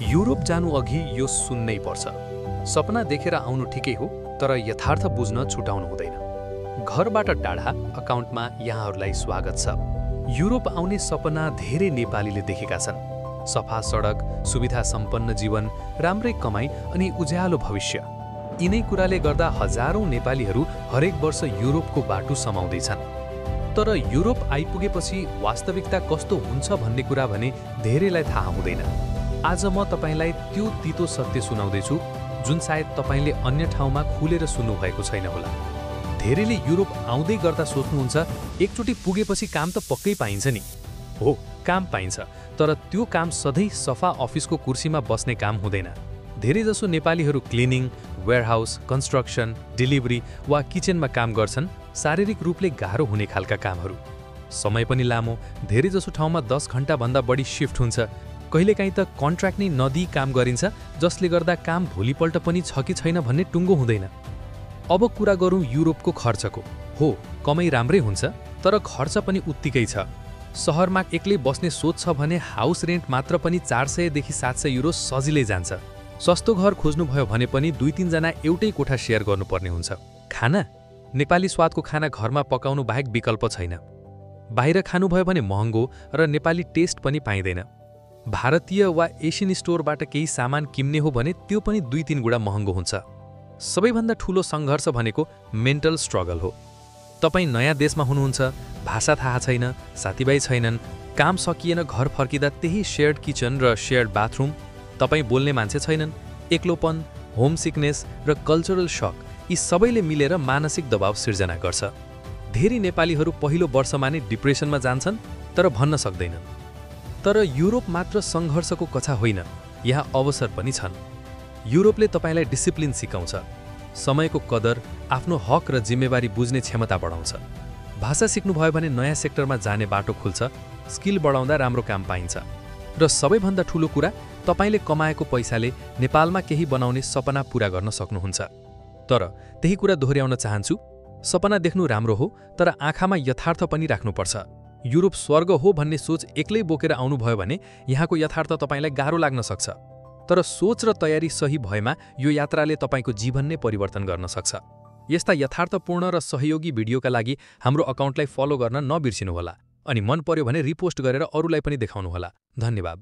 Europe जानु अघि यो सुन्नै पर्छ। सपना देखेर आउनु ठिकै हो, तर यथार्थ बुझ्न छुटाउनु हुँदैन। घरबाट टाढा अकाउन्टमा यहाँहरूलाई स्वागत छ। युरोप आउने सपना धेरै नेपालीले देखेका छन्। सफा सडक, सुविधा सम्पन्न जीवन, राम्रै कमाई अनि उज्यालो भविष्य। यिनै कुराले गर्दा हजारौं नेपालीहरू हरेक वर्ष युरोपको बाटो समाउँदैछन्। तर युरोप आइपुगेपछि वास्तविकता कस्तो हुन्छ भन्ने कुरा भने धेरैलाई थाहा हुँदैन। आज म तपाईलाई त्यो तितो सत्य सुनाउँदैछु जुन सायद तपाईले अन्य ठाउँमा खुलेर सुन्नुभएको छैन होला। धेरैले युरोप आउँदै गर्दा सोच्नुहुन्छ एकचोटि पुगेपछि काम त पक्कै पाइन्छ नि। हो, काम पाइन्छ, तर त्यो काम सधैँ सफा अफिसको कुर्सीमा बस्ने काम हुँदैन। धेरैजसो नेपालीहरू क्लिनिङ, वेयरहाउस, कन्स्ट्रक्सन, डेलिभरी वा किचनमा काम गर्छन्, शारीरिक रूपले गाह्रो हुने खालका कामहरू। समय पनि लामो, धेरैजसो ठाउँमा 10 घण्टाभन्दा बढी शिफ्ट हुन्छ। कहिलेकाहीँ त कन्ट्र्याक्ट नै नदिई काम गरिन्छ, जसले गर्दा काम भोलिपल्ट पनि छ कि छैन भन्ने टुङ्गो हुँदैन। अब कुरा गरौँ युरोपको खर्चको। हो, कमाई राम्रै हुन्छ, तर खर्च पनि उत्तिकै छ। सहरमा एक्लै बस्ने सोच छ भने हाउस रेन्ट मात्र पनि 400 देखि 700 युरो सजिलै जान्छ। सस्तो घर खोज्नुभयो भने पनि 2-3 जना एउटै कोठा सेयर गर्नुपर्ने हुन्छ। खाना, नेपाली स्वादको खाना घरमा पकाउनु बाहेक विकल्प छैन। बाहिर खानुभयो भने महँगो र नेपाली टेस्ट पनि पाइँदैन। भारतीय वा एसियन स्टोरबाट केही सामान किन्ने हो भने त्यो पनि 2-3 गुणा महँगो हुन्छ। सबैभन्दा ठूलो सङ्घर्ष भनेको मेन्टल स्ट्रगल हो। तपाईँ नयाँ देशमा हुनुहुन्छ, भाषा थाहा छैन, साथीभाइ छैनन्, काम सकिएन घर फर्किँदा त्यही सेयर्ड किचन र सेयर्ड बाथरुम, तपाईँ बोल्ने मान्छे छैनन्, एक्लोपन, होम सिकनेस र कल्चरल सक, यी सबैले मिलेर मानसिक दबाव सिर्जना गर्छ। धेरै नेपालीहरू पहिलो वर्षमा नै डिप्रेसनमा जान्छन्, तर भन्न सक्दैनन्। तर युरोप मात्र सङ्घर्षको कथा होइन, यहाँ अवसर पनि छन्। युरोपले तपाईलाई डिसिप्लिन सिकाउँछ, समयको कदर, आफ्नो हक र जिम्मेवारी बुझ्ने क्षमता बढाउँछ। भाषा सिक्नुभयो भने नयाँ सेक्टरमा जाने बाटो खुल्छ, स्किल बढाउँदा राम्रो काम पाइन्छ। र सबैभन्दा ठूलो कुरा, तपाईले कमाएको पैसाले नेपालमा केही बनाउने सपना पूरा गर्न सक्नुहुन्छ। तर त्यही कुरा दोहोर्याउन चाहन्छु, सपना देख्नु राम्रो हो, तर आँखामा यथार्थ पनि राख्नुपर्छ। युरोप स्वर्ग हो भन्ने सोच एक्लै बोकेर आउनुभयो भने यहाँको यथार्थ तपाईलाई गाह्रो लाग्न सक्छ। तर सोच र तयारी सही भएमा यो यात्राले तपाईको जीवन नै परिवर्तन गर्न सक्छ। यस्ता यथार्थपूर्ण र सहयोगी भिडियोका लागि हाम्रो अकाउन्टलाई फलो गर्न नबिर्सिनुहोला। अनि मन पर्यो भने रिपोस्ट गरेर अरूलाई पनि देखाउनुहोला। धन्यवाद।